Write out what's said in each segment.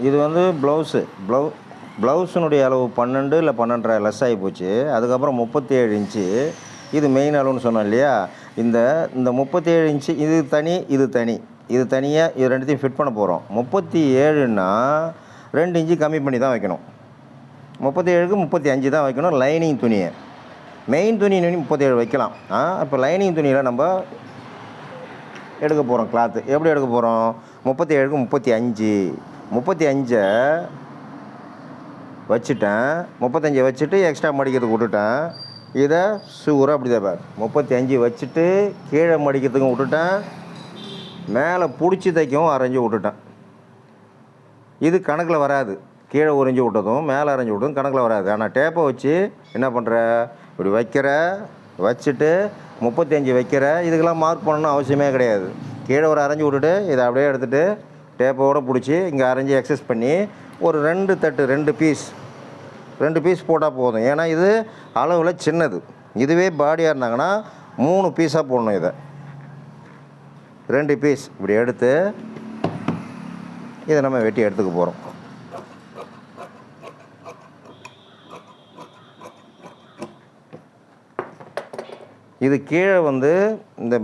இது வந்து ப்ளவுஸினுடைய அளவு 12 இல்லை 12.5 லெஸ் ஆகி போச்சு. அதுக்கப்புறம் 37 இன்ச்சு இது மெயின் அளவுன்னு சொன்னோம் இல்லையா? இந்த இந்த 37 இன்ச்சு இது தனி, இது தனி. இது தனியாக இது ரெண்டுத்தையும் ஃபிட் பண்ண போகிறோம். 37ன்னா 2 இன்ச்சு கம்மி பண்ணி தான் வைக்கணும். 37க்கு 35 தான் வைக்கணும் லைனிங் துணியை. மெயின் துணி 37 வைக்கலாம். இப்போ லைனிங் துணியில் நம்ம எடுக்க போகிறோம் கிளாத்து. எப்படி எடுக்க போகிறோம்? 37க்கு 35. 35 வச்சுட்டேன். 35 வச்சுட்டு எக்ஸ்ட்ரா மடிக்கிறதுக்கு விட்டுட்டேன். இதை சூறாக அப்படி தான் 35 வச்சுட்டு கீழே மடிக்கிறதுக்கும் விட்டுட்டேன். மேலே பிடிச்சி தைக்கவும் அரைஞ்சி விட்டுட்டேன். இது கணக்கில் வராது. கீழே உறிஞ்சி விட்டதும் மேலே அரைஞ்சி விட்டதும் கணக்கில் வராது. ஆனால் டேப்பை வச்சு என்ன பண்ணுற, இப்படி வைக்கிற, வச்சுட்டு 35 வைக்கிற. இதுக்கெல்லாம் மார்க் பண்ணணும்னு அவசியமே கிடையாது. கீழே ஒரு அரைஞ்சி விட்டுட்டு இதை அப்படியே எடுத்துகிட்டு டேப்போடு பிடிச்சி இங்கே அரைஞ்சி எக்ஸஸ் பண்ணி ஒரு 2 தட்டு 2 பீஸ் போட்டால் போதும். ஏன்னா இது அளவில் சின்னது. இதுவே பாடியாக இருந்தாங்கன்னா 3 பீஸாக போடணும். இதை 2 பீஸ் இப்படி எடுத்து இதை நம்ம வெட்டி எடுத்துக்க போகிறோம். இது கீழே வந்து இந்த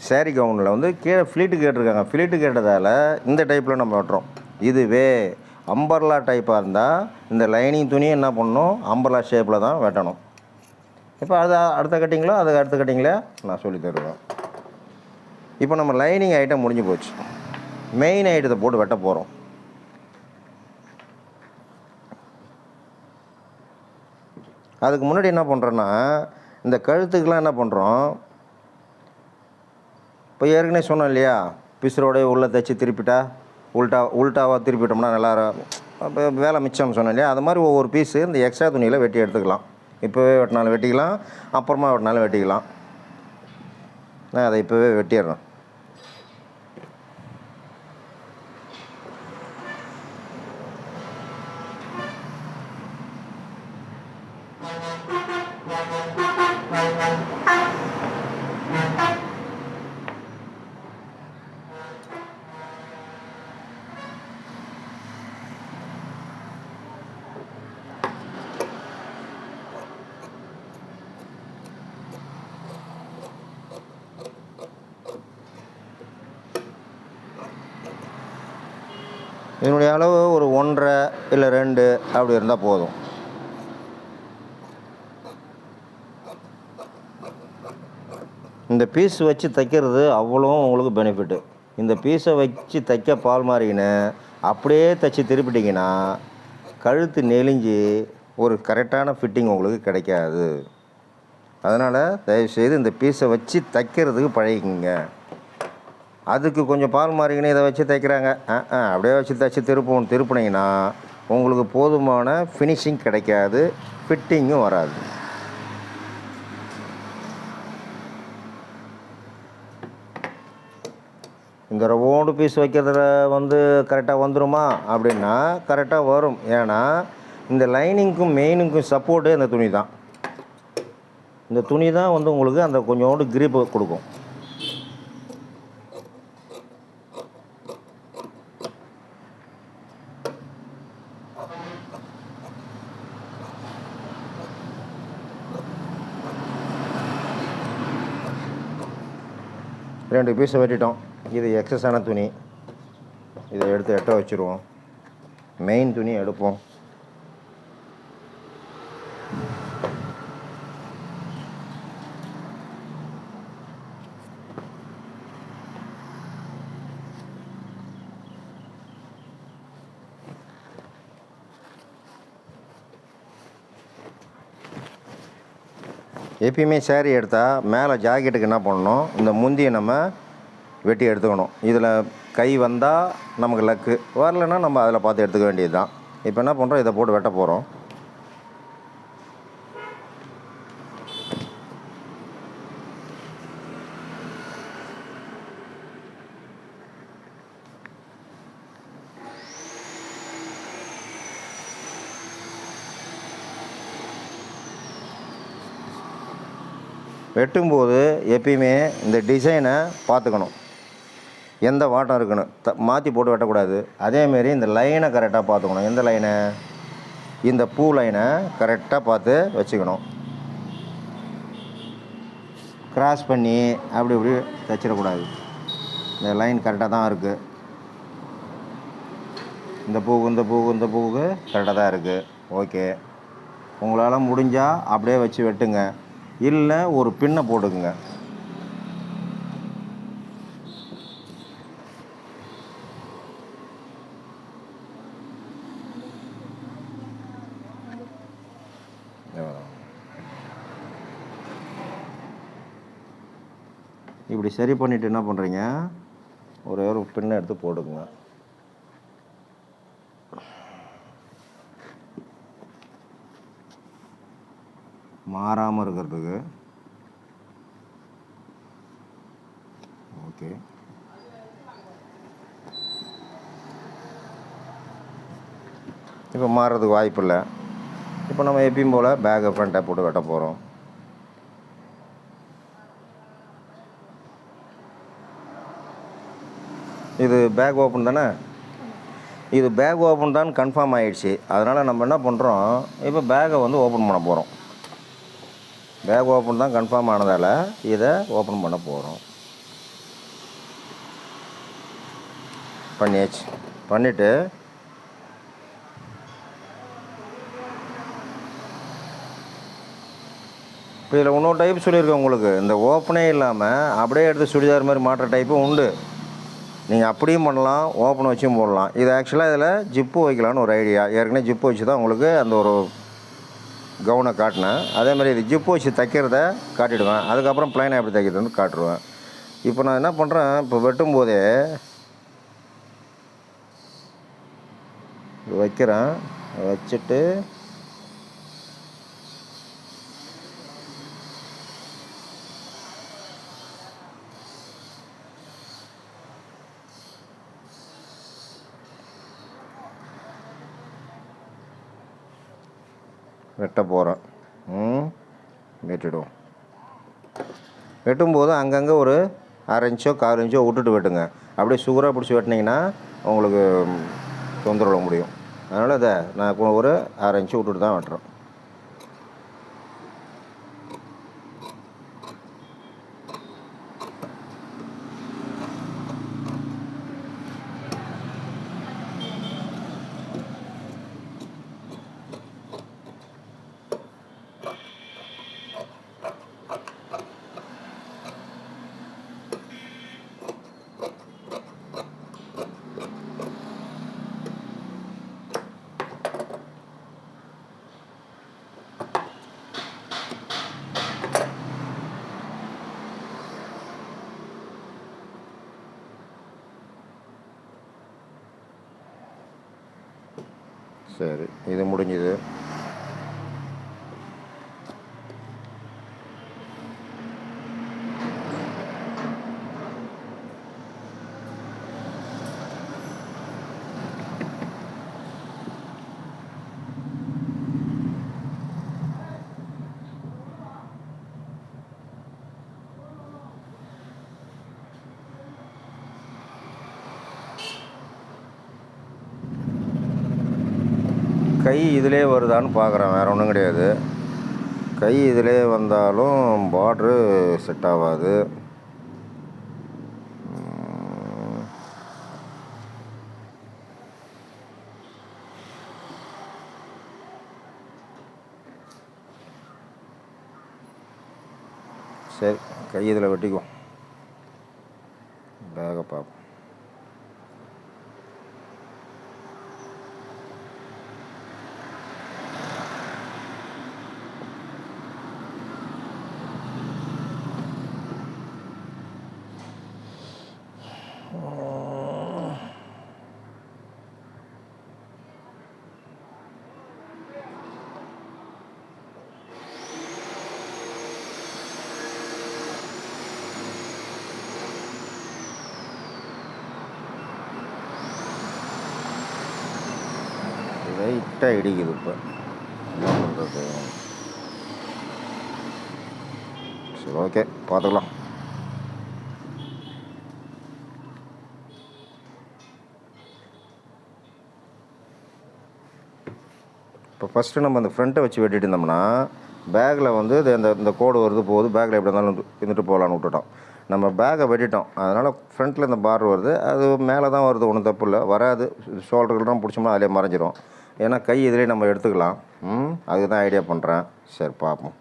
சேரீ கவுனில் வந்து கீழே ஃப்ளீட்டு கேட்டிருக்காங்க. ஃப்ளீட்டு கேட்டதால் இந்த டைப்பில் நம்ம வெட்டுறோம். இதுவே அம்பர்லா டைப்பாக இருந்தால் இந்த லைனிங் துணியை என்ன பண்ணணும், அம்பர்லா ஷேப்பில் தான் வெட்டணும். இப்போ அது அடுத்த கட்டிங்களோ அதுக்கு அடுத்த கட்டிங்களே நான் சொல்லி தருவேன். இப்போ நம்ம லைனிங் ஐட்டம் முடிஞ்சு போச்சு. மெயின் ஐட்டத்தை போட்டு வெட்ட போகிறோம். அதுக்கு முன்னாடி என்ன பண்ணுறோன்னா, இந்த கழுத்துக்கெலாம் என்ன பண்ணுறோம், இப்போ ஏற்கனவே சொன்னோம் இல்லையா, பிசுரோடைய உள்ளே தைச்சி திருப்பிட்டா உல்ட்டாவாக திருப்பிட்டோம்னா நல்லா இப்போ வேலை மிச்சம்னு சொன்னோம் இல்லையா? அது மாதிரி ஒவ்வொரு பீஸு இந்த எக்ஸ்ட்ரா துணியில் வெட்டி எடுத்துக்கலாம். இப்போவே வெட்டினாலும் வெட்டிக்கலாம், அப்புறமா வெட்டினாலும் வெட்டிக்கலாம். நான் அதை இப்போவே வெட்டிடுறேன். இதனுடைய அளவு ஒரு 1.5 இல்லை 2 அப்படி இருந்தால் போதும். இந்த பீஸ் வச்சு தைக்கிறது அவ்வளோ உங்களுக்கு பெனிஃபிட்டு. இந்த பீஸை வச்சு தைக்க பால் மாறிக்கின்னு அப்படியே தைச்சி திருப்பிட்டிங்கன்னா கழுத்து நெளிஞ்சு ஒரு கரெக்டான ஃபிட்டிங் உங்களுக்கு கிடைக்காது. அதனால் தயவுசெய்து இந்த பீஸை வச்சு தைக்கிறதுக்கு பழகிக்குங்க. அதுக்கு கொஞ்சம் பால் மாறிக்கின்னு இதை வச்சு தைக்கிறாங்க, அப்படியே வச்சு தைச்சி திருப்பினீங்கன்னா உங்களுக்கு போதுமான ஃபினிஷிங் கிடைக்காது, ஃபிட்டிங்கும் வராது. இந்த ரவுண்டு பீஸ் வைக்கிறதுல வந்து கரெக்டாக வந்துடுமா அப்படின்னா கரெக்டாக வரும். ஏன்னா இந்த லைனிங்க்கும் மெயினுக்கும் சப்போர்ட்டு இந்த துணி தான். இந்த துணி தான் வந்து உங்களுக்கு அந்த கொஞ்சோண்டு கிரிப்பு கொடுக்கும். ரெண்டு பீஸை வெட்டிட்டோம். இது எக்ஸஸான துணி, இதை எடுத்து எட்ட வச்சுருவோம். மெயின் துணி எடுப்போம். எப்பயுமே சேரீ எடுத்தால் மேலே ஜாக்கெட்டுக்கு என்ன பண்ணணும், இந்த முந்தியை நம்ம வெட்டி எடுத்துக்கணும். இதில் கை வந்தால் நமக்கு லக்கு, வரலைன்னா நம்ம அதில் பார்த்து எடுத்துக்க வேண்டியது தான். இப்போ என்ன பண்ணுறோம், இதை போட்டு வெட்ட போகிறோம். வெட்டும்போது எப்பயுமே இந்த டிசைனை பார்த்துக்கணும். எந்த வாட்டம் இருக்குன்னு மாற்றி போட்டு வெட்டக்கூடாது. அதேமாரி இந்த லைனை கரெக்டாக பார்த்துக்கணும். எந்த லைனை? இந்த பூ லைனை கரெக்டாக பார்த்து வச்சுக்கணும். கிராஸ் பண்ணி அப்படி இப்படி தைச்சிடக்கூடாது. இந்த லைன் கரெக்டாக தான் இருக்குது. இந்த பூவுக்கு கரெக்டாக தான் இருக்குது. ஓகே, உங்களால் முடிஞ்சால் அப்படியே வச்சு வெட்டுங்க, இல்லை ஒரு பின்னை போட்டுக்குங்க. இப்படி சரி பண்ணிவிட்டு என்ன பண்ணுறீங்க, ஒரே ஒரு பின்னை எடுத்து போட்டுக்குங்க. மாறாமல் இருக்கிறதுக்கு. ஓகே, இப்போ மாறுறதுக்கு வாய்ப்பு இல்லை. இப்போ நம்ம எப்பயும் போல் பேக்கை ஃப்ரண்ட்டை போட்டு வெட்ட போகிறோம். இது பேக் ஓப்பன் தானே? இது பேக் ஓப்பன் தான் கன்ஃபார்ம் ஆகிடுச்சு. அதனால் நம்ம என்ன பண்ணுறோம், இப்போ பேக்கை வந்து ஓப்பன் பண்ண போகிறோம். பேக் ஓப்பன் தான் கன்ஃபார்ம் ஆனதால் இதை ஓப்பன் பண்ண போகிறோம். பண்ணியாச்சு. பண்ணிவிட்டு இப்போ இதில் இன்னொரு டைப் சொல்லியிருக்கேன் உங்களுக்கு. இந்த ஓப்பனே இல்லாமல் அப்படியே எடுத்து சுடிதார் மாதிரி மாட்டுற டைப்பும் உண்டு. நீங்கள் அப்படியும் பண்ணலாம், ஓப்பன் வச்சும் போடலாம். இது ஆக்சுவலாக இதில் ஜிப்பு வைக்கலான்னு ஒரு ஐடியா. ஏற்கனவே ஜிப்பு வச்சு தான் உங்களுக்கு அந்த ஒரு கவுனை காட்டினேன். அதேமாதிரி இது ஜிப்பு வச்சு தைக்கிறத காட்டிடுவேன். அதுக்கப்புறம் ப்ளைனாக எப்படி தைக்கிறதுன்னு காட்டுருவேன். இப்போ நான் என்ன பண்ணுறேன், இப்போ வெட்டும்போதே வைக்கிறேன். வச்சுட்டு வெட்ட போகிறேன். வெட்டிடுவோம். வெட்டும்போது அங்கங்கே ஒரு 1/2 இன்ச்சோ 1/4 இன்ச்சோ விட்டுட்டு வெட்டுங்க. அப்படியே சுகராக பிடிச்சி வெட்டினீங்கன்னா உங்களுக்கு தொந்தரவு முடியும். அதனால் இதை நான் இப்போ ஒரு 1/2 இன்ச்சு விட்டுட்டு தான் வெட்டுறேன். சரி, இது முடிஞ்சுது. கை இதிலே வருதான்னு பார்க்குறேன், வேறு ஒன்றும் கிடையாது. கை இதிலே வந்தாலும் பார்ட்ரு செட் ஆகாது. சரி, கை இதில் வெட்டிக்குவோம். பேக்கை பார்ப்போம். லைட்டாக இடிக்குது. இப்போ என்ன பண்ணுறது? சரி, ஓகே, பார்த்துக்கலாம். இப்போ ஃபஸ்ட்டு நம்ம அந்த ஃப்ரண்ட்டை வச்சு வெட்டிட்டு இருந்தோம்னா பேக்கில் வந்து இந்த கோடு வருது போகுது, பேக்கில் எப்படி இருந்தாலும் இருந்துட்டு போகலான்னு விட்டுட்டோம். நம்ம பேக்கை வெட்டிட்டோம், அதனால் ஃப்ரண்ட்டில் இந்த பார்டர் வருது, அது மேலே தான் வருது, ஒன்றும் தப்பு இல்லை, வராது. ஷோல்டர்கள்லாம் பிடிச்சோம்னா அதிலே மறைஞ்சிரும். ஏன்னா கை இதிலே நம்ம எடுத்துக்கலாம். அதுதான் ஐடியா பண்ணுறேன். சரி பார்ப்போம்.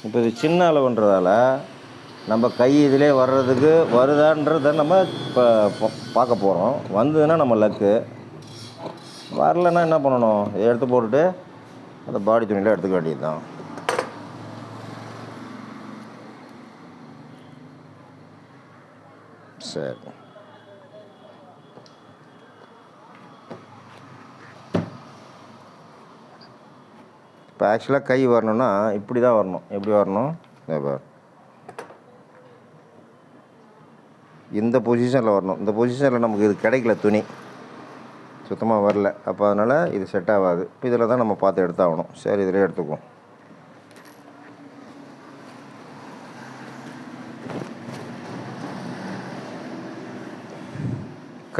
இப்போ இது சின்ன அளவுன்றதால நம்ம கை இதிலே வர்றதுக்கு வருதான்றதை நம்ம இப்போ பார்க்க போகிறோம். வந்ததுன்னா நம்ம லக்கு, வரலன்னா என்ன பண்ணணும், எடுத்து போட்டுட்டு அந்த பாடி துணியில் எடுத்துக்க வேண்டியது தான். சரி, இப்போ ஆக்சுவலாக கை வரணும்னா இப்படி தான் வரணும். எப்படி வரணும், இந்த பொசிஷனில் வரணும். இந்த பொசிஷனில் நமக்கு இது கிடைக்கல, துணி சுத்தமாக வரல. அப்போ அதனால் இது செட் ஆகாது. இப்போ இதில் தான் நம்ம பார்த்து எடுத்தாகணும். சரி, இதிலே எடுத்துக்குவோம்.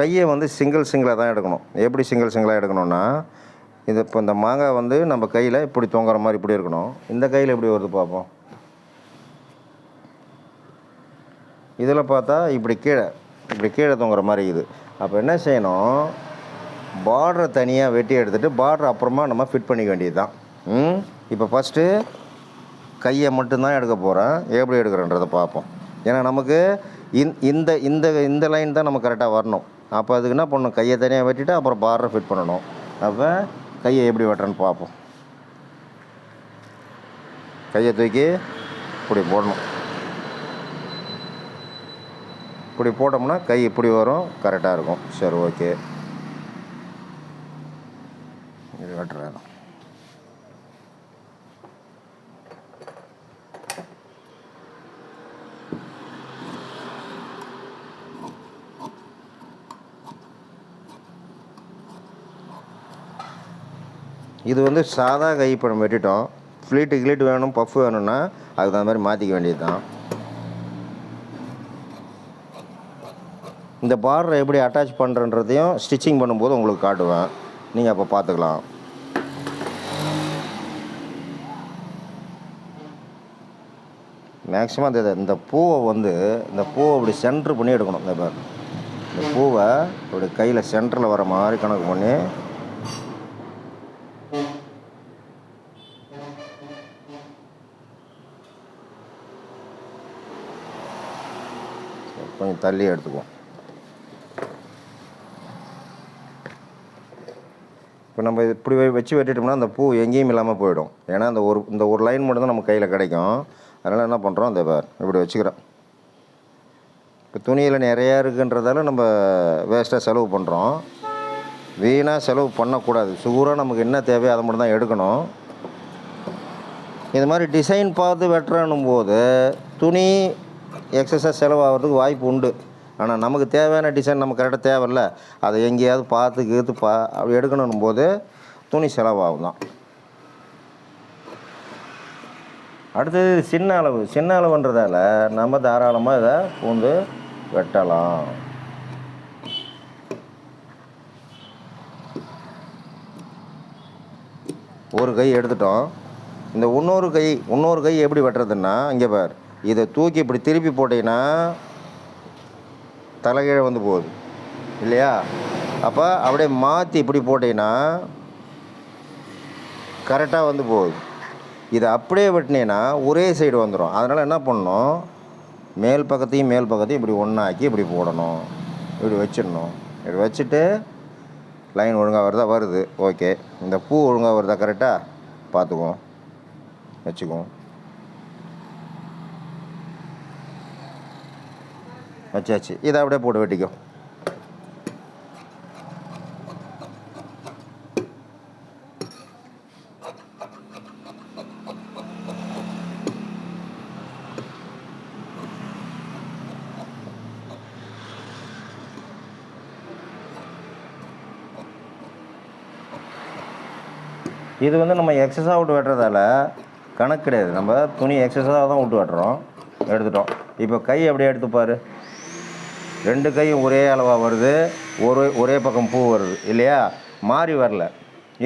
கையை வந்து சிங்கிளாக தான் எடுக்கணும். எப்படி சிங்கிளாக எடுக்கணும்னா, இது இப்போ இந்த மாங்காய் வந்து நம்ம கையில் இப்படி தொங்குற மாதிரி இப்படி இருக்கணும். இந்த கையில் எப்படி வருது பார்ப்போம். இதில் பார்த்தா இப்படி கீழே தொங்குற மாதிரி இது. அப்போ என்ன செய்யணும், பார்டரை தனியாக வெட்டி எடுத்துகிட்டு பார்டர் அப்புறமா நம்ம ஃபிட் பண்ணிக்க வேண்டியது தான். இப்போ ஃபஸ்ட்டு கையை மட்டும்தான் எடுக்க போகிறேன். எப்படி எடுக்கிறேன்றதை பார்ப்போம். ஏன்னா நமக்கு இந்த இந்த இந்த லைன் தான் நம்ம கரெக்டாக வரணும். அப்போ அதுக்கு என்ன பண்ணணும், கையை தனியாக வெட்டிட்டு அப்புறம் பார்டரை ஃபிட் பண்ணணும். அப்போ கையை எப்படி வெட்டுறேன்னு பார்ப்போம். கையை தூக்கி இப்படி போடணும். இப்படி போட்டோம்னா கை இப்படி வரும், கரெக்டாக இருக்கும். சரி, ஓகே, இது வெட்டுறேன். இது வந்து சாதா கை இப்போ நம்ம வெட்டிட்டோம். ஃப்ளீட்டு வேணும், பஃப் வேணும்னா அதுக்கு தகுந்த மாதிரி மாற்றிக்க வேண்டியது தான். இந்த பார்டரை எப்படி அட்டாச் பண்ணுறன்றதையும் ஸ்டிச்சிங் பண்ணும்போது உங்களுக்கு காட்டுவேன், நீங்கள் அப்போ பார்த்துக்கலாம். மேக்ஸிமம் இந்த பூவை இப்படி சென்ட்ரு பண்ணி எடுக்கணும். இந்த பூவை இப்படி கையில் சென்டரில் வர மாதிரி கணக்கு பண்ணி கொஞ்சம் தள்ளி எடுத்துக்குவோம். இப்போ நம்ம இப்படி வச்சு வெட்டிட்டோம்னா அந்த பூ எங்கேயும் இல்லாமல் போயிடும். ஏன்னா இந்த ஒரு லைன் மட்டும் தான் நம்ம கையில் கிடைக்கும். அதனால் என்ன பண்ணுறோம், இப்படி வச்சுக்கிறோம். இப்போ துணியில் நிறையா இருக்குன்றதால நம்ம வேஸ்ட்டாக செலவு பண்ணுறோம். வீணாக செலவு பண்ணக்கூடாது. சுகூராக நமக்கு என்ன தேவையோ அதை மட்டும் தான் எடுக்கணும். இது மாதிரி டிசைன் பார்த்து வெட்டுறனும் போது துணி எக்ஸஸாக செலவாகிறதுக்கு வாய்ப்பு உண்டு. ஆனால் நமக்கு தேவையான டிசைன் நம்ம கரெக்டாக தேவையில்ல, அதை எங்கேயாவது பார்த்து அப்படி எடுக்கணும் போது துணி செலவாகும் தான். அடுத்தது சின்ன அளவுன்றதால நம்ம தாராளமாக இதை பூந்து வெட்டலாம். ஒரு கை எடுத்துட்டோம். இந்த இன்னொரு கை எப்படி வெட்டுறதுன்னா, இங்கே பார், இதை தூக்கி இப்படி திருப்பி போட்டிங்கன்னா தலைகீழே வந்து போகுது இல்லையா? அப்போ அப்படியே மாற்றி இப்படி போட்டிங்கன்னா கரெக்டாக வந்து போகுது. இதை அப்படியே வெட்டினீங்கன்னா ஒரே சைடு வந்துடும். அதனால் என்ன பண்ணணும், மேல் பக்கத்தையும் இப்படி ஒன்றாக்கி இப்படி போடணும். இப்படி வச்சிடணும். இப்படி வச்சுட்டு லைன் ஒழுங்காக வருது, ஓகே. இந்த பூ ஒழுங்காக வருதா கரெக்டாக பார்த்துக்குவோம், வச்சுக்குவோம். வச்சாச்சு. இதை அப்படியே போட்டு வெட்டிக்கும். இது வந்து நம்ம எக்ஸஸாக விட்டு வெட்டுறதால கணக்கு கிடையாது. நம்ம துணி எக்ஸஸாக தான் விட்டு வெட்டுறோம். எடுத்துட்டோம். இப்போ கை அப்படியே எடுத்துப்பார். 2 கையும் ஒரே அளவாக வருது. ஒரே பக்கம் பூ வருது இல்லையா? மாறி வரல.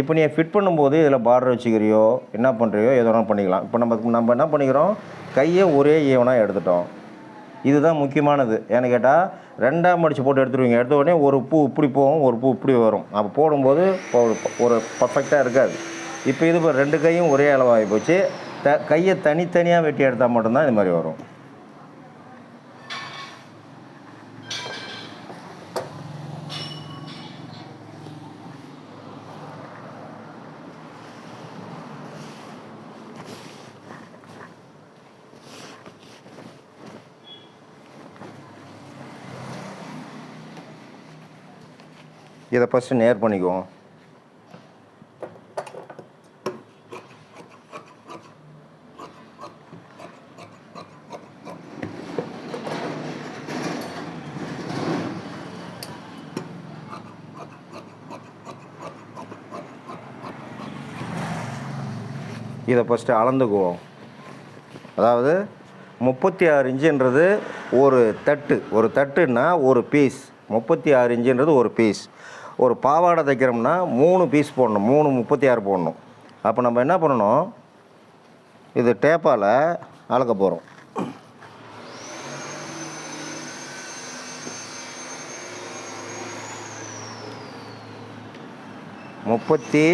இப்போ நீ ஃபிட் பண்ணும்போது இதில் பார்டர் வச்சுக்கிறியோ என்ன பண்ணுறியோ எது வேணாலும் பண்ணிக்கலாம். இப்போ நம்ம என்ன பண்ணிக்கிறோம், கையை ஒரே ஈவனாக எடுத்துட்டோம். இதுதான் முக்கியமானது. ஏன்னு கேட்டால் 2ஆக மடித்து போட்டு எடுத்துருவீங்க. எடுத்த உடனே ஒரு பூ இப்படி போகும், ஒரு பூ இப்படி வரும். அப்போ போடும்போது ஒரு பர்ஃபெக்டாக இருக்காது. இப்போ இது இப்போ 2 கையும் ஒரே அளவாகி போச்சு. கையை தனித்தனியாக வெட்டி எடுத்தால் மட்டும்தான் இது மாதிரி வரும். இதை ஃபஸ்ட்டு நேர் பண்ணிக்குவோம். இதை ஃபஸ்ட்டு அளந்துக்குவோம். அதாவது 36 இன்ச்சுன்றது ஒரு தட்டுன்னா ஒரு பீஸ். 36 இன்ச்சுன்றது ஒரு பீஸ். ஒரு பாவாடை தைக்கிறோம்னா 3 பீஸ் போடணும். 3 36 போடணும். அப்போ நம்ம என்ன பண்ணணும், இது டேப்பால் அளக்க போகிறோம். முப்பத்தி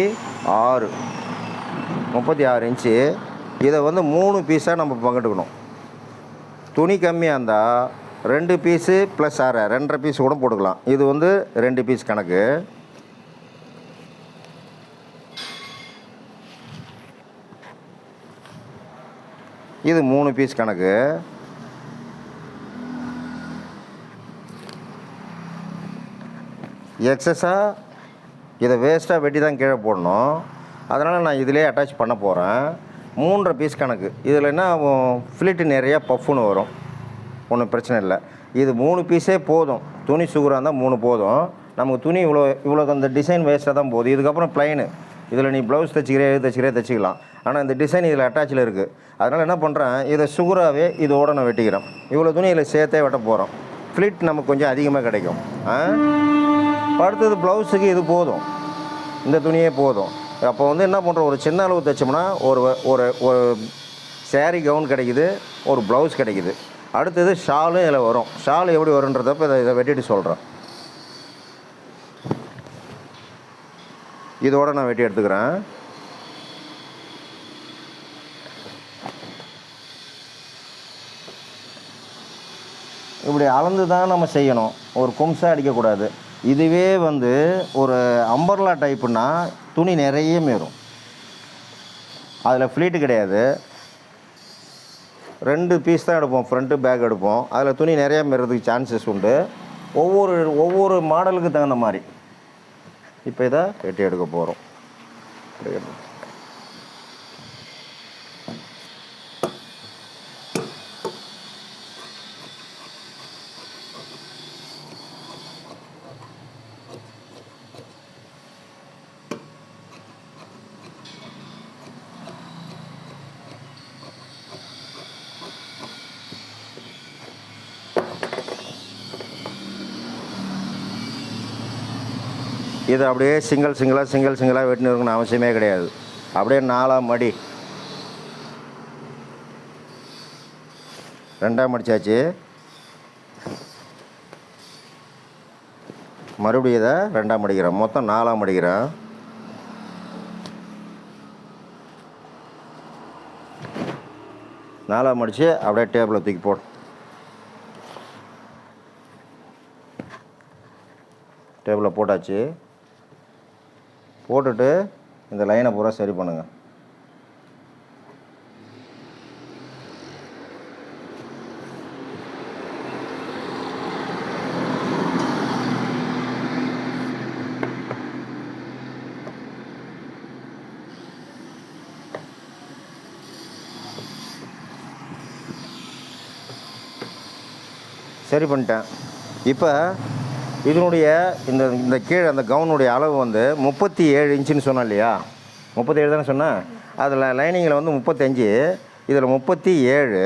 36 இன்ச்சு. இதை வந்து 3 பீஸாக நம்ம பங்கிட்டுக்கணும். துணி கம்மியாக இருந்தால் 2 பீஸு ப்ளஸ் 6 2.5 பீஸ் கூட போட்டுக்கலாம். இது வந்து 2 பீஸ் கணக்கு. இது 3 பீஸ் கணக்கு. எக்ஸஸாக இதை வேஸ்ட்டாக வெட்டி தான் கீழே போடணும். அதனால் நான் இதிலே அட்டாச் பண்ண போகிறேன். 3.5 பீஸ் கணக்கு. இதில் என்ன ஃபிலிட்டு நிறையா பஃப்னு வரும். ஒன்றும் பிரச்சனை இல்லை. இது 3 பீஸே போதும். துணி சுகுராக இருந்தால் 3 போதும். நமக்கு துணி இவ்வளோ அந்த டிசைன் வேஸ்ட்டாக தான் போகுது. இதுக்கப்புறம் ப்ளைனு. இதில் நீ ப்ளவுஸ் தைச்சிக்கிறே. ஆனால் இந்த டிசைன் இதில் அட்டாச்சில் இருக்குது. அதனால் என்ன பண்ணுறேன், இதை சுகுராகவே இதோடு நான் வெட்டிக்கிறேன். இவ்வளோ துணி இதில் சேர்த்தே வெட்ட போகிறோம். ஃபிலிட் நமக்கு கொஞ்சம் அதிகமாக கிடைக்கும். அடுத்தது ப்ளவுஸுக்கு இது போதும். இந்த துணியே போதும். அப்போ வந்து என்ன பண்ணுறோம், ஒரு சின்ன அளவு தைச்சோம்னா ஒரு சேரீ கவுன் கிடைக்குது, ஒரு ப்ளவுஸ் கிடைக்குது. அடுத்தது ஷாலும் இதில் வரும். ஷால் எப்படி வருன்றதப்போ இதை வெட்டிட்டு சொல்கிறேன். இதோடு நான் வெட்டி எடுத்துக்கிறேன். இப்படி அளந்து தான் நம்ம செய்யணும். ஒரு கும்ஸாக அடிக்கக்கூடாது. இதுவே வந்து ஒரு அம்பர்லா டைப்புன்னா துணி நிறைய மீறும். அதில் ஃப்ளீட்டு கிடையாது. 2 பீஸ் தான் எடுப்போம். ஃப்ரண்ட்டு பேக் எடுப்போம். அதில் துணி நிறையா மீறதுக்கு சான்சஸ் உண்டு. ஒவ்வொரு மாடலுக்கு தகுந்த மாதிரி. இப்போ இதை வெட்டி எடுக்க போகிறோம். இது அப்படியே சிங்கிளாக வெட்டினு இருக்கணும்னு அவசியமே கிடையாது. அப்படியே 4ஆக மடி. 2ஆக மடித்தாச்சு. மறுபடியும் இதை 2ஆக மடிக்கிறேன். மொத்தம் 4ஆக மடிக்கிறேன். நாலாக மடித்து அப்படியே டேபிளில் தூக்கி போடு. டேபிளில் போட்டாச்சு. போட்டுட்டு இந்த லைனை பூரா சரி பண்ணுங்கள். சரி பண்ணிட்டேன். இப்போ இதனுடைய இந்த கீழே அந்த கவுனுடைய அளவு வந்து 37 இன்ச்சுன்னு சொன்னேன் இல்லையா? 37 தானே சொன்னேன். அதில் லைனிங்கில் வந்து 35, இதில் 37.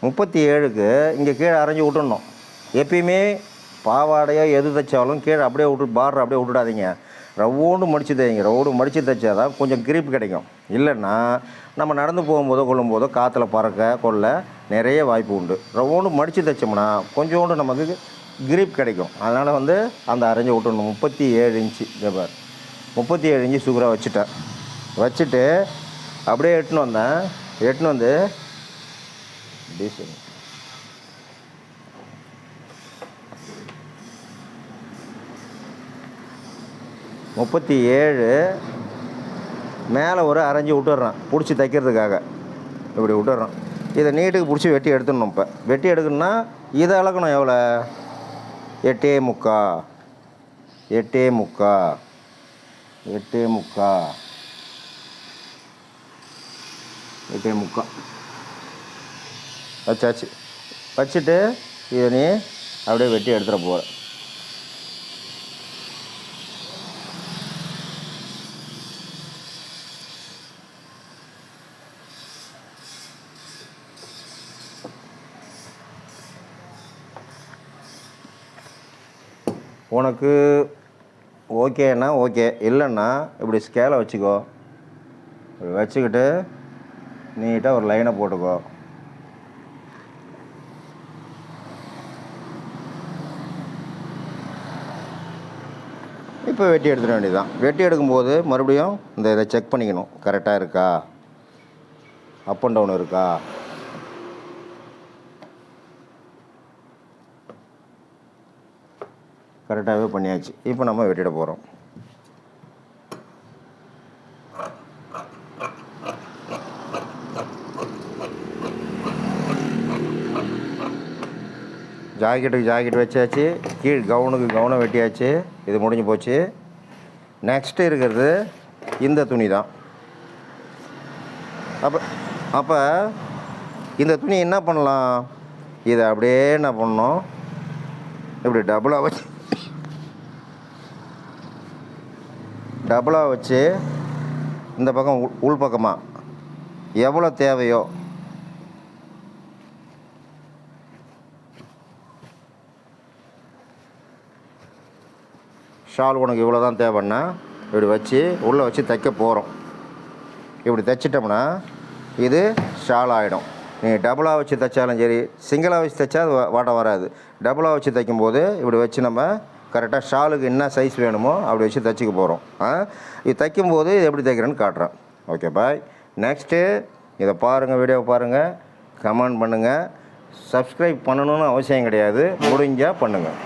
37க்கு இங்கே கீழே அரைஞ்சி விட்டுடணும். எப்பயுமே பாவாடையோ எது தைச்சாலும் கீழே அப்படியே விட்டு பார்டர் அப்படியே விட்டுடாதீங்க. ரவுண்டு மடித்து தைங்க. ரவுண்டு மடித்து தைச்சா தான் கொஞ்சம் கிரிப் கிடைக்கும். இல்லைன்னா நம்ம நடந்து போகும்போதோ கொள்ளும்போதோ காற்றுல பறக்க கொள்ள நிறைய வாய்ப்பு உண்டு. ரவுண்டு மடித்து தைச்சோம்னா கொஞ்சோண்டு நமக்கு கிரிப் கிடைக்கும். அதனால் வந்து அந்த அரைஞ்சி விட்டுடணும். 37 இன்ச்சு பார், 37 இன்ச்சு சுகராக வச்சுட்டேன். வச்சுட்டு அப்படியே எட்டுன்னு வந்தேன். எட்டுன்னு வந்து டீசல் 37 மேலே ஒரு அரைஞ்சி விட்டுட்றேன். பிடிச்சி தைக்கிறதுக்காக இப்படி விட்டுட்றேன். இதை நீட்டுக்கு பிடிச்சி வெட்டி எடுத்துடணும். இப்போ வெட்டி எடுக்கணுன்னா இதை அளக்கணும். எவ்வளோ? 8.75 வச்சாச்சு. வச்சுட்டு இதை நீ அப்படியே வெட்டி எடுத்துகிற போகிற. உனக்கு ஓகேன்னா ஓகே, இல்லைன்னா இப்படி ஸ்கேலை வச்சுக்கோ. இப்படி வச்சுக்கிட்டு நீட்டாக ஒரு லைனை போட்டுக்கோ. இப்போ வெட்டி எடுத்துட வேண்டியதுதான். வெட்டி எடுக்கும்போது மறுபடியும் இதை செக் பண்ணிக்கணும். கரெக்டாக இருக்கா, அப் அண்ட் டவுன் இருக்கா. கரெக்டாகவே பண்ணியாச்சு. இப்போ நம்ம வெட்டிட போகிறோம். ஜாக்கெட்டுக்கு ஜாக்கெட் வச்சாச்சு, கீழ் கவுனுக்கு கவுனை வெட்டியாச்சு. இது முடிஞ்சு போச்சு. நெக்ஸ்ட்டு இருக்கிறது இந்த துணி தான். அப்போ இந்த துணி என்ன பண்ணலாம்? இதை அப்படியே என்ன பண்ணணும், இப்படி டபுளாக வச்சு இந்த பக்கம் உள் பக்கமாக எவ்வளோ தேவையோ ஷால் உனக்கு இவ்வளோ தான் தேவைன்னா இப்படி வச்சு உள்ளே வச்சு தைக்க போகிறோம். இப்படி தைச்சிட்டோம்னா இது ஷால் ஆகிடும். நீங்கள் டபுளாக வச்சு தைச்சாலும் சரி, சிங்கிளாக வச்சு தைச்சா அது வாட்டம் வராது. டபுளாக வச்சு தைக்கும்போது இப்படி வச்சு நம்ம கரெக்டாக ஷாலுக்கு என்ன சைஸ் வேணுமோ அப்படி வச்சு தைச்சிக்க போகிறோம். இது தைக்கும்போது இது எப்படி தைக்கிறேன்னு காட்டுறேன். Okay bye. நெக்ஸ்ட்டு இதை பாருங்கள், வீடியோவை பாருங்கள், கமெண்ட் பண்ணுங்கள். சப்ஸ்கிரைப் பண்ணணுன்னு அவசியம் கிடையாது, முடிஞ்சால் பண்ணுங்கள்.